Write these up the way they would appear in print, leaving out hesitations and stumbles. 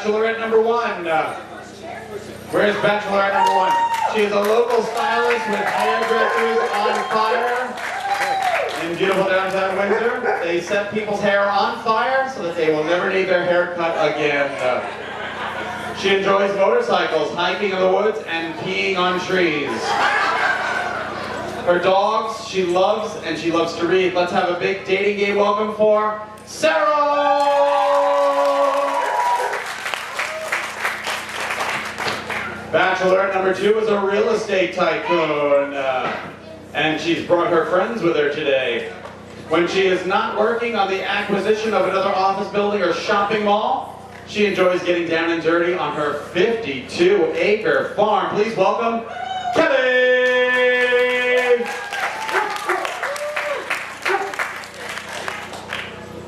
Bachelorette number 1. Where's Bachelorette number 1? She is a local stylist with hairdressers on fire in beautiful downtown Windsor. They set people's hair on fire so that they will never need their hair cut again. She enjoys motorcycles, hiking in the woods, and peeing on trees. Her dogs she loves, and she loves to read. Let's have a big dating game welcome for Sarah! Bachelorette number 2 is a real estate tycoon, and she's brought her friends with her today. When she is not working on the acquisition of another office building or shopping mall, she enjoys getting down and dirty on her 52-acre farm. Please welcome Kelly!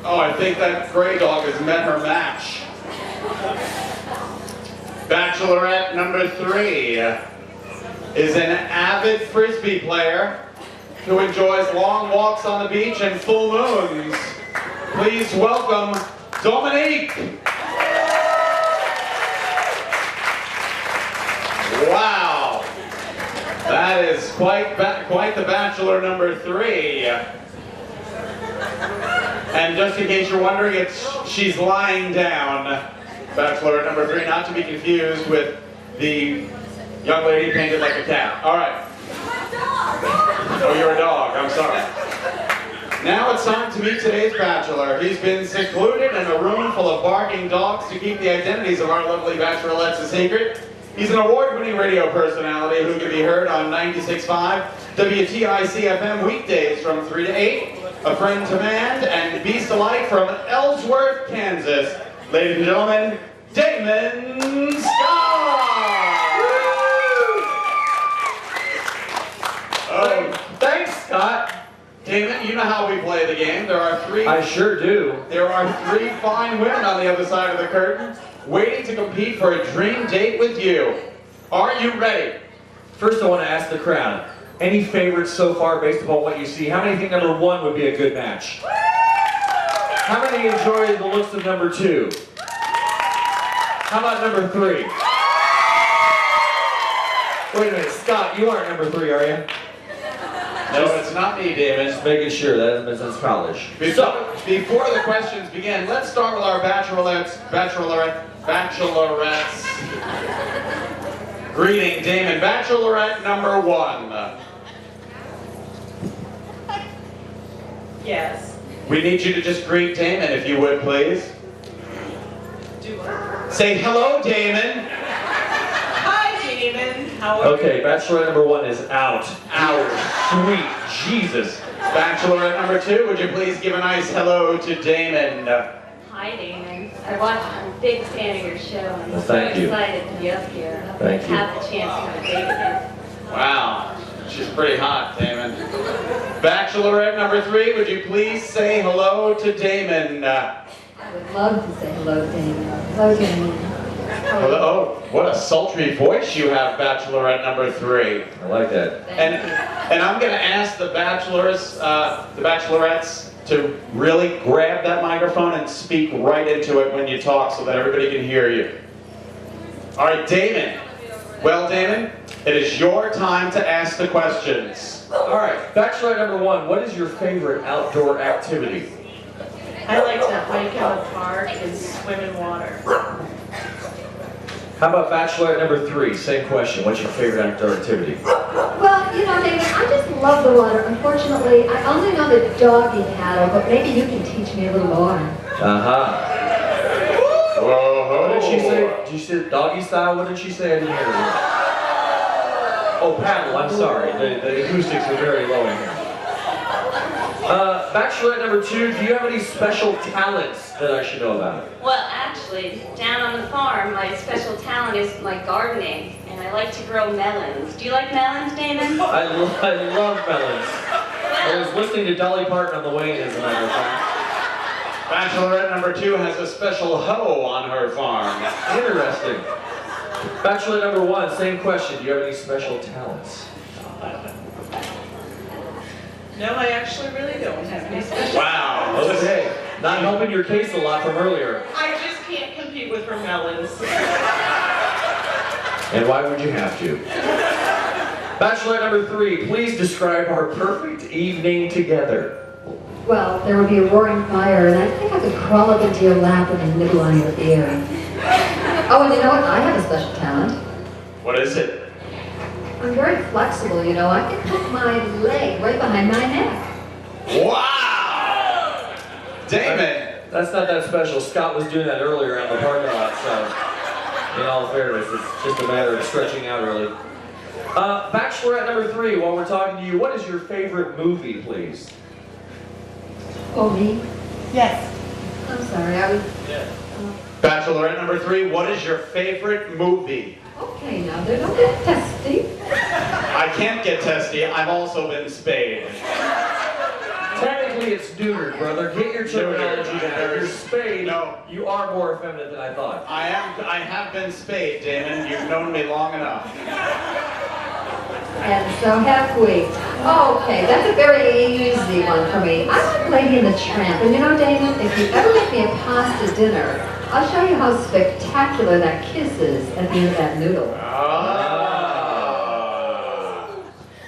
Oh, I think that gray dog has met her match. Bachelorette number 3 is an avid Frisbee player who enjoys long walks on the beach and full moons. Please welcome Dominique! Wow! That is quite the Bachelor number 3. And just in case you're wondering, she's lying down. Bachelor number 3, not to be confused with the young lady painted like a cat. All right. Oh, you're a dog. I'm sorry. Now it's time to meet today's Bachelor. He's been secluded in a room full of barking dogs to keep the identities of our lovely Bachelorettes a secret. He's an award-winning radio personality who can be heard on 96.5 WTIC FM weekdays from 3 to 8. A friend to man and beast alike from Ellsworth, Kansas. Ladies and gentlemen, Damon Scott! Oh, thanks, Scott. Damon, you know how we play the game. There are 3... I sure do. There are 3 fine women on the other side of the curtain waiting to compete for a dream date with you. Are you ready? First, I want to ask the crowd, any favorites so far based upon what you see? How many think number 1 would be a good match? How many enjoy the looks of number 2? How about number 3? Wait a minute, Scott, you aren't number 3, are you? No, it's not me, David. Just making sure, that hasn't been since college. Before the questions begin, let's start with our bachelorettes. Greeting, Damon. Bachelorette number 1. Yes. We need you to just greet Damon, if you would, please. Do what? Say hello, Damon. Hi, Damon. How are you? Okay, Bachelorette number 1 is out. Sweet Jesus. Bachelorette number 2, would you please give a nice hello to Damon? Hi, Damon. I'm a big fan of your show, and I'm so Thank you. excited to be up here. Thank you. Have the chance to have a date again. Wow, she's pretty hot, Damon. Bachelorette number 3, would you please say hello to Damon? I would love to say hello to Damon. Hello, Damon. Hello. Oh, what a sultry voice you have, Bachelorette number 3. I like that. And I'm going to ask the bachelorettes to really grab that microphone and speak right into it when you talk so that everybody can hear you. All right, Damon. Well, Damon, it is your time to ask the questions. All right, Bachelorette number 1, what is your favorite outdoor activity? I like to hike in the park and swim in water. How about Bachelorette number 3? Same question. What's your favorite outdoor activity? Well, you know, David, I just love the water. Unfortunately, I only know the doggy paddle, but maybe you can teach me a little more. Uh-huh. What did she say? Did you say doggy style? What did she say? I didn't hear her. Oh, paddle. I'm sorry. The acoustics are very low in here. Bachelorette number 2, do you have any special talents that I should know about? Well, actually, down on the farm, my special talent is my gardening, and I like to grow melons. Do you like melons, Damon? I love melons. I was listening to Dolly Parton on the way in, as a matter of fact. Bachelorette number 2 has a special hoe on her farm. Interesting. Bachelorette number 1, same question. Do you have any special talents? No, I actually really don't have any special. Wow. Okay. Not helping your case a lot from earlier. I just can't compute eat with her melons. And why would you have to? Bachelor number 3, please describe our perfect evening together. Well, there would be a roaring fire, and I think I could crawl up into your lap and nibble on your ear. Oh, and you know what? I have a special talent. What is it? I'm very flexible, you know. I can put my leg right behind my neck. Wow! Damon! That's not that special. Scott was doing that earlier out in the parking lot, so in all fairness, it's just a matter of stretching out early. Bachelorette number 3, while we're talking to you, what is your favorite movie, please? Oh, me? Yes. I'm sorry, I was... Bachelorette number 3, what is your favorite movie? Okay, now, they don't get testy. I can't get testy. I've also been spayed. Technically, it's neutered, brother. Get your terminology down. If you're spayed, No. you are more effeminate than I thought. I have been spayed, Damon. You've known me long enough. And so have we. Okay, that's a very easy one for me. I like Lady and the Tramp. And you know, Damon, if you ever make me a pasta dinner, I'll show you how spectacular that kiss is at the end of that noodle.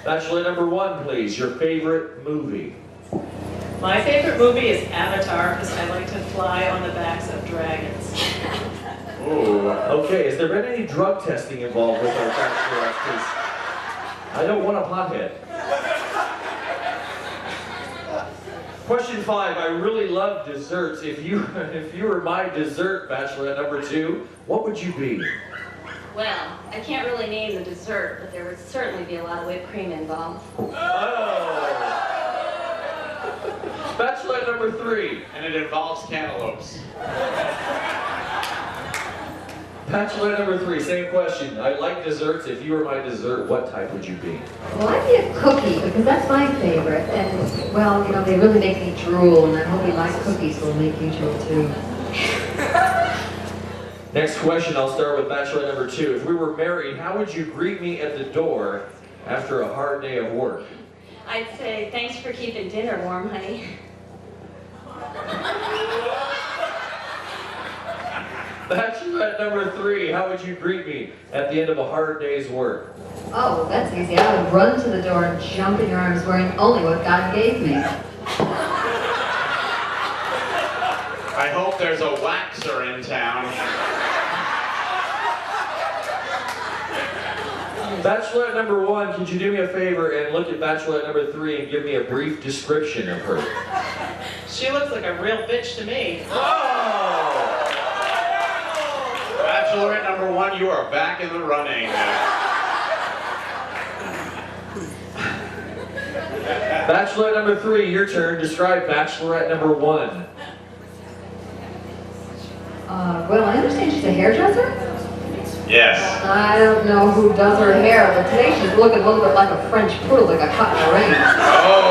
Bachelor number 1, please. Your favorite movie. My favorite movie is Avatar because I like to fly on the backs of dragons. Ooh. Okay, has there been any drug testing involved with our bachelorette? Because I don't want a pothead. Question 5, I really love desserts. If you were my dessert, bachelorette number 2, what would you be? Well, I can't really name the dessert, but there would certainly be a lot of whipped cream involved. Oh! Bachelorette number 3. And it involves cantaloupes. Bachelorette number 3, same question. I like desserts. If you were my dessert, what type would you be? Well, I'd be a cookie because that's my favorite. And, well, you know, they really make me drool, and I hope my cookies will make you drool too. Next question, I'll start with bachelorette number 2. If we were married, how would you greet me at the door after a hard day of work? I'd say, thanks for keeping dinner warm, honey. Bachelorette number 3, how would you greet me at the end of a hard day's work? Oh, that's easy. I would run to the door and jump in your arms wearing only what God gave me. I hope there's a waxer in town. Bachelorette number 1, could you do me a favor and look at bachelorette number 3 and give me a brief description of her? She looks like a real bitch to me. Oh! Bachelorette number 1, you are back in the running. Bachelorette number 3, your turn. Describe bachelorette number 1. Well, I understand she's a hairdresser. Yes. I don't know who does her hair, but today she's looking a little bit like a French poodle that got caught in the rain. Oh!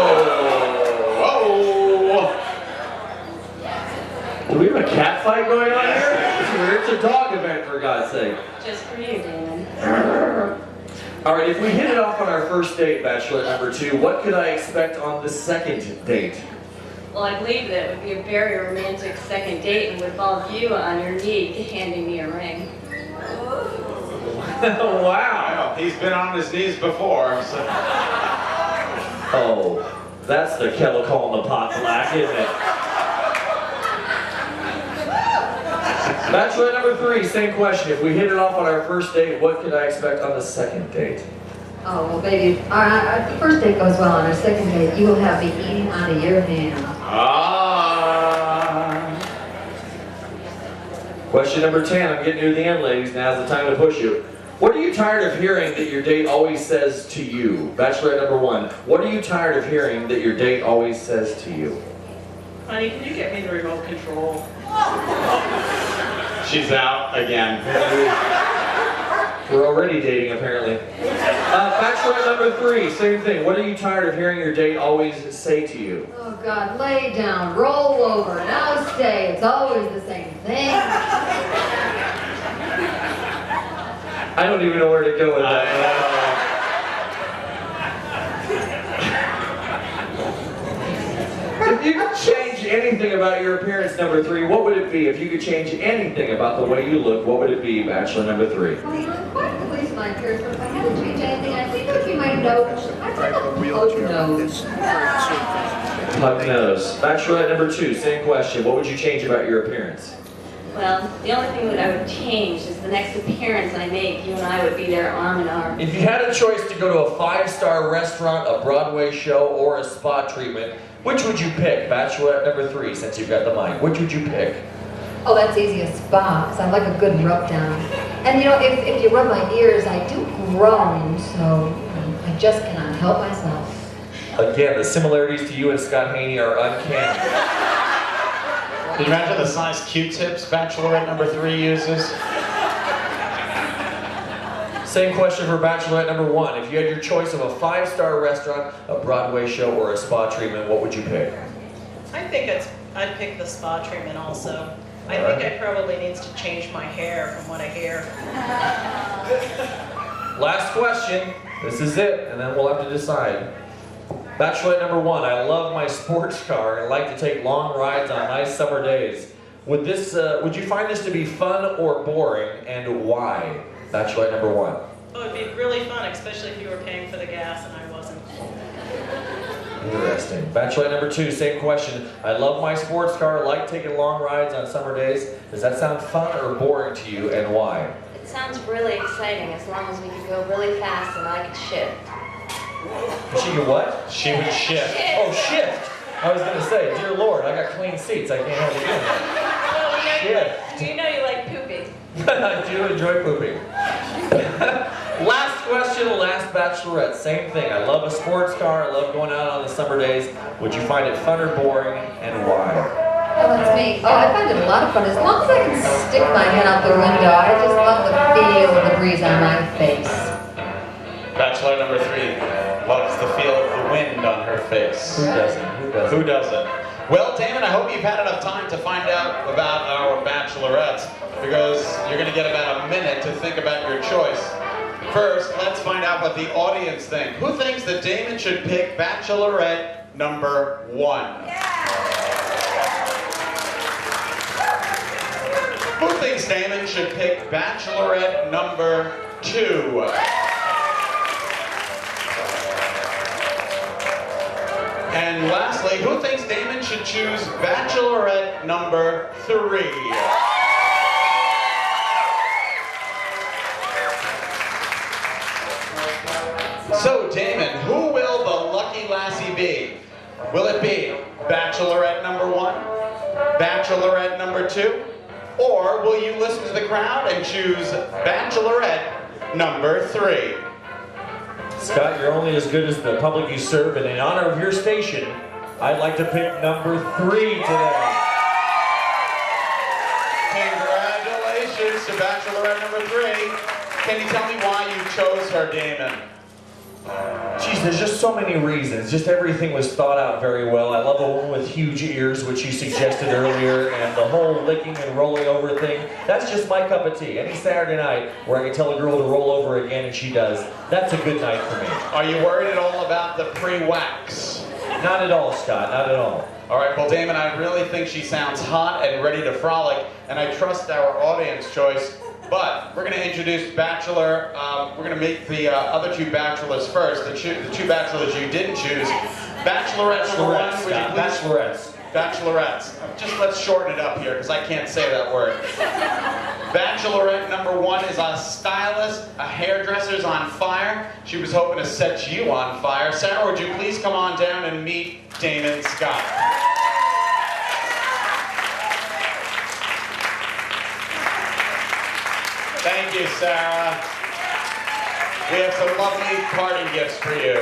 Do we have a cat fight going on here? It's a dog event, for God's sake. Just for you, Damon. All right, if we hit it off on our first date, bachelorette number 2, what could I expect on the second date? Well, I believe that it would be a very romantic second date and would involve you on your knee handing me a ring. Wow. Well, he's been on his knees before, so... Oh, that's the kettle calling the pot black, isn't it? Bachelorette number 3, same question. If we hit it off on our first date, what could I expect on the second date? Oh, well, baby, the first date goes well. On our second date, you will have me eating out of your hand. Question number 10. I'm getting near the end, ladies. Now's the time to push you. What are you tired of hearing that your date always says to you? Bachelorette number 1. What are you tired of hearing that your date always says to you? Honey, can you get me the remote control? She's out again. We're already dating, apparently. Bachelorette number 3, same thing. What are you tired of hearing your date always say to you? Oh, God, lay down, roll over, now stay. It's always the same thing. I don't even know where to go with that. If you could change anything about your appearance, number 3, what would it be? If you could change anything about the way you look, what would it be, bachelor number 3? Well, I'm quite pleased with my appearance, but if I had to change anything, I think it would be my nose. I think a pug nose. Pug nose. Bachelorette number 2, same question. What would you change about your appearance? Well, the only thing that I would change is the next appearance I make, you and I would be there arm in arm. If you had a choice to go to a 5-star restaurant, a Broadway show, or a spa treatment, which would you pick? Bachelorette number 3, since you've got the mic. Which would you pick? Oh, that's easy, a spa, because I like a good rub down. And you know, if you rub my ears, I do groan, so I just cannot help myself. Again, the similarities to you and Scott Haney are uncanny. Can you imagine the size Q-tips Bachelorette number 3 uses? Same question for Bachelorette number 1. If you had your choice of a 5-star restaurant, a Broadway show, or a spa treatment, what would you pick? I think I'd pick the spa treatment also. I think I probably needs to change my hair from what I hear. Last question. This is it, and then we'll have to decide. Bachelorette number 1, I love my sports car and like to take long rides on nice summer days. Would you find this to be fun or boring, and why? Bachelorette number 1. Oh, it'd be really fun, especially if you were paying for the gas and I wasn't. Interesting. Bachelorette number 2, same question. I love my sports car, like taking long rides on summer days. Does that sound fun or boring to you, and why? It sounds really exciting as long as we could go really fast and I could shift. She could what? She would shift. Oh, shift! I was going to say, dear Lord, I got clean seats. I can't have you doing that. You know you like pooping. I do enjoy pooping. Last question, last bachelorette. Same thing. I love a sports car. I love going out on the summer days. Would you find it fun or boring, and why? Oh, that's me. Oh, I find it a lot of fun. As long as I can stick my head out the window, I just love the feel of the breeze on my face. Bachelor number 3 loves the feel of the wind on her face. Who doesn't? Who doesn't? Who doesn't? Well, Damon, I hope you've had enough time to find out about our bachelorettes, because you're going to get about a minute to think about your choice. First, let's find out what the audience think. Who thinks that Damon should pick bachelorette number 1? Who thinks Damon should pick bachelorette number 2? And lastly, who thinks Damon should choose bachelorette number 3? So, Damon, who will the lucky lassie be? Will it be bachelorette number 1, bachelorette number 2, or will you listen to the crowd and choose bachelorette number 3? Scott, you're only as good as the public you serve, and in honor of your station, I'd like to pick number 3 today. Congratulations to bachelorette number 3. Can you tell me why you chose her, Damon? Geez, there's just so many reasons. Just everything was thought out very well. I love a woman with huge ears, which you suggested earlier, and the whole licking and rolling over thing. That's just my cup of tea. Any Saturday night where I can tell a girl to roll over again and she does, that's a good night for me. Are you worried at all about the pre-wax? Not at all, Scott, not at all. All right, well, Damon, I really think she sounds hot and ready to frolic, and I trust our audience choice. But we're going to introduce Bachelor. We're going to make the other 2 bachelors first. The 2 bachelors you didn't choose. Bachelorette number 1, would you please? Bachelorettes. Bachelorettes. Just let's shorten it up here because I can't say that word. Bachelorette number 1 is a stylist, a hairdresser's on fire. She was hoping to set you on fire. Sarah, would you please come on down and meet Damon Scott? Thank you, Sarah. We have some lovely party gifts for you.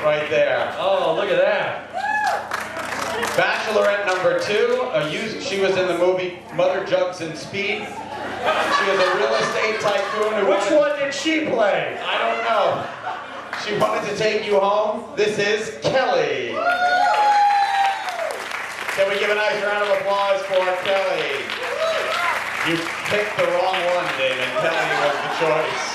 Right there. Oh, look at that. Bachelorette number 2, she was in the movie Mother Jugs and Speed. She was a real estate tycoon. Which one did she play? I don't know. She wanted to take you home. This is Kelly. Can we give a nice round of applause for Kelly? You picked the wrong one, Damon. Kelly was the choice.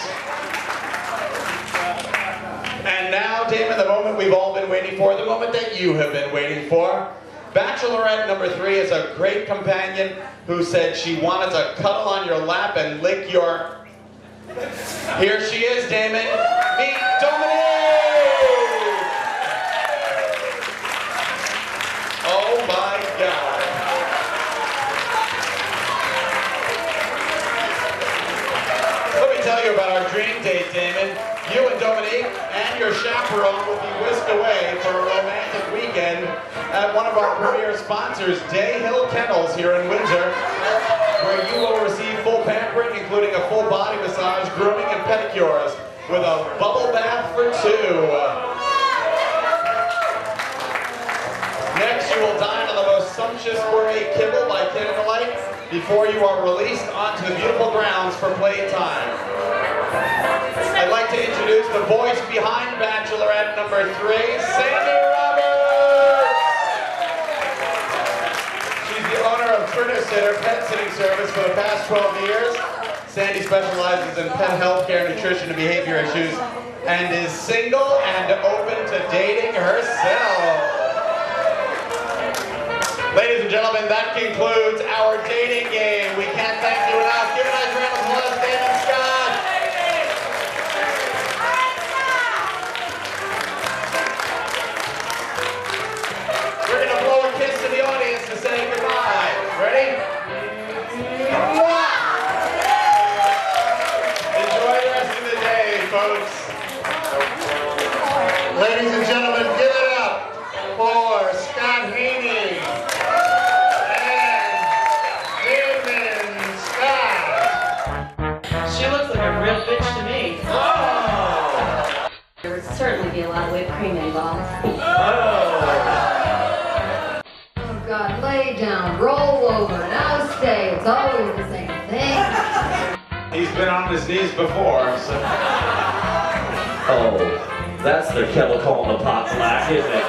And now, Damon, the moment we've all been waiting for, the moment that you have been waiting for. Bachelorette number 3 is a great companion who said she wanted to cuddle on your lap and lick your... Here she is, Damon. Meet Dominique! Oh my God. Let me tell you about our dream date, Damon. You and Dominique and your chaperone will be whisked away for a romantic weekend at one of our premier sponsors, Day Hill Kennels here in Windsor, where you will receive full pampering, including a full body massage, grooming, and pedicures, with a bubble bath for 2. Next, you will dine on the most sumptuous gourmet kibble by candlelight before you are released onto the beautiful grounds for playtime. I'd like to introduce the voice behind Bachelorette number 3, Sandy Roberts! She's the owner of Critter Sitter Pet Sitting Service for the past 12 years. Sandy specializes in pet health care, nutrition, and behavior issues, and is single and open to dating herself. Ladies and gentlemen, that concludes our dating game. We can't thank you enough. Give a nice round of applause, Damon, Scott. We're going to blow a kiss to the audience to say goodbye. Ready? Enjoy the rest of the day, folks. Ladies and gentlemen, give it up for Scott Haney and Damon Scott. She looks like a real bitch to me. There would certainly be a lot of whipped cream involved. Oh God, lay down, roll over, now stay. It's always the same thing. He's been on his knees before, so... Oh, that's the kettle calling the pot black, isn't it?